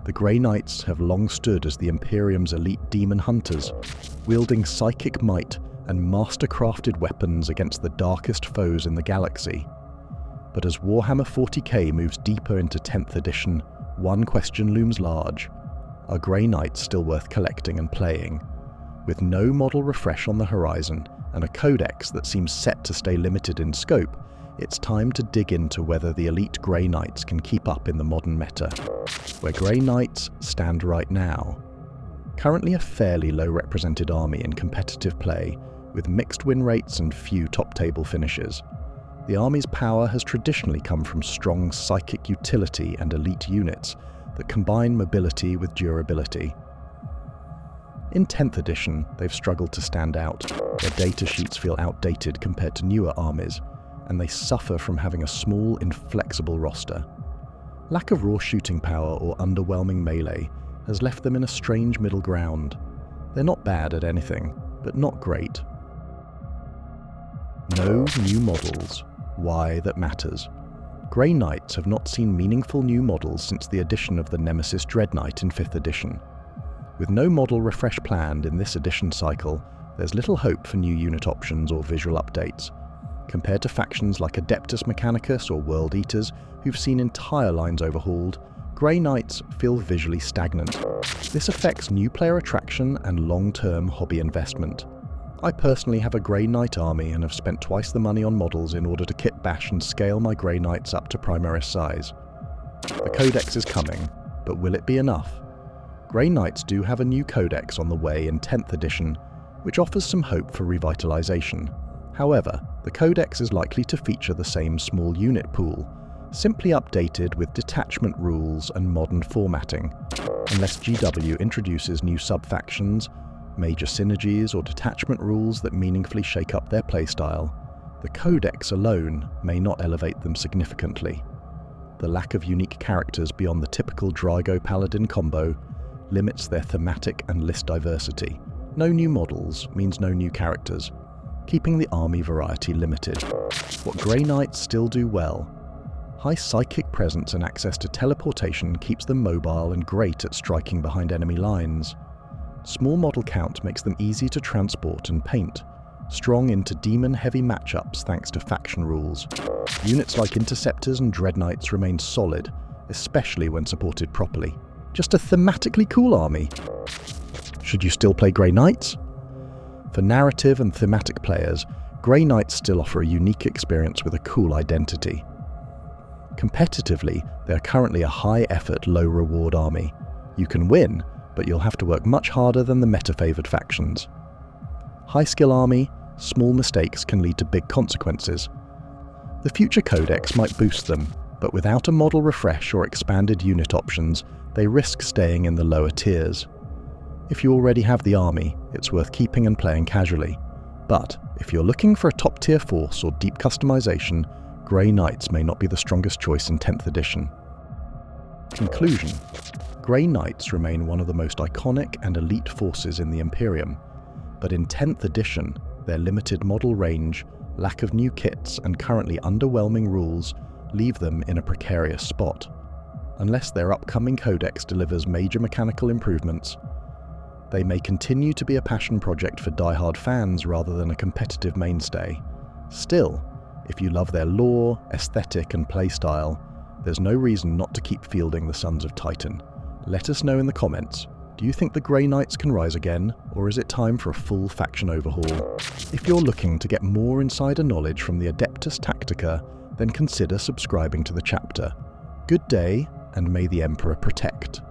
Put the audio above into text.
The Grey Knights have long stood as the Imperium's elite demon hunters, wielding psychic might and master-crafted weapons against the darkest foes in the galaxy. But as Warhammer 40k moves deeper into 10th edition, one question looms large. Are Grey Knights still worth collecting and playing? With no model refresh on the horizon and a codex that seems set to stay limited in scope, it's time to dig into whether the elite Grey Knights can keep up in the modern meta. Where Grey Knights stand right now. Currently a fairly low represented army in competitive play, with mixed win rates and few top table finishes. The army's power has traditionally come from strong psychic utility and elite units that combine mobility with durability. In 10th edition, they've struggled to stand out. Their datasheets feel outdated compared to newer armies, and they suffer from having a small, inflexible roster. Lack of raw shooting power or underwhelming melee has left them in a strange middle ground. They're not bad at anything, but not great. No new models. Why that matters. Grey Knights have not seen meaningful new models since the addition of the Nemesis Dread Knight in 5th edition. With no model refresh planned in this edition cycle, there's little hope for new unit options or visual updates. Compared to factions like Adeptus Mechanicus or World Eaters, who've seen entire lines overhauled, Grey Knights feel visually stagnant. This affects new player attraction and long-term hobby investment. I personally have a Grey Knight army and have spent twice the money on models in order to kit bash and scale my Grey Knights up to Primaris size. The codex is coming, but will it be enough? Grey Knights do have a new codex on the way in 10th edition, which offers some hope for revitalization. However, the codex is likely to feature the same small unit pool, simply updated with detachment rules and modern formatting, unless GW introduces new sub-factions, major synergies or detachment rules that meaningfully shake up their playstyle. The codex alone may not elevate them significantly. The lack of unique characters beyond the typical Drago Paladin combo limits their thematic and list diversity. No new models means no new characters, keeping the army variety limited. What Grey Knights still do well. High psychic presence and access to teleportation keeps them mobile and great at striking behind enemy lines. Small model count makes them easy to transport and paint, strong into demon-heavy matchups thanks to faction rules. Units like Interceptors and Dread Knights remain solid, especially when supported properly. Just a thematically cool army. Should you still play Grey Knights? For narrative and thematic players, Grey Knights still offer a unique experience with a cool identity. Competitively, they are currently a high-effort, low-reward army. You can win, but you'll have to work much harder than the meta-favoured factions. High-skill army, small mistakes can lead to big consequences. The future codex might boost them, but without a model refresh or expanded unit options, they risk staying in the lower tiers. If you already have the army, it's worth keeping and playing casually. But if you're looking for a top-tier force or deep customization, Grey Knights may not be the strongest choice in 10th edition. Conclusion. Grey Knights remain one of the most iconic and elite forces in the Imperium, but in 10th edition, their limited model range, lack of new kits, and currently underwhelming rules leave them in a precarious spot. Unless their upcoming codex delivers major mechanical improvements, they may continue to be a passion project for die-hard fans rather than a competitive mainstay. Still, if you love their lore, aesthetic, and playstyle, there's no reason not to keep fielding the Sons of Titan. Let us know in the comments. Do you think the Grey Knights can rise again, or is it time for a full faction overhaul? If you're looking to get more insider knowledge from the Adeptus Tactica, then consider subscribing to the chapter. Good day, and may the Emperor protect.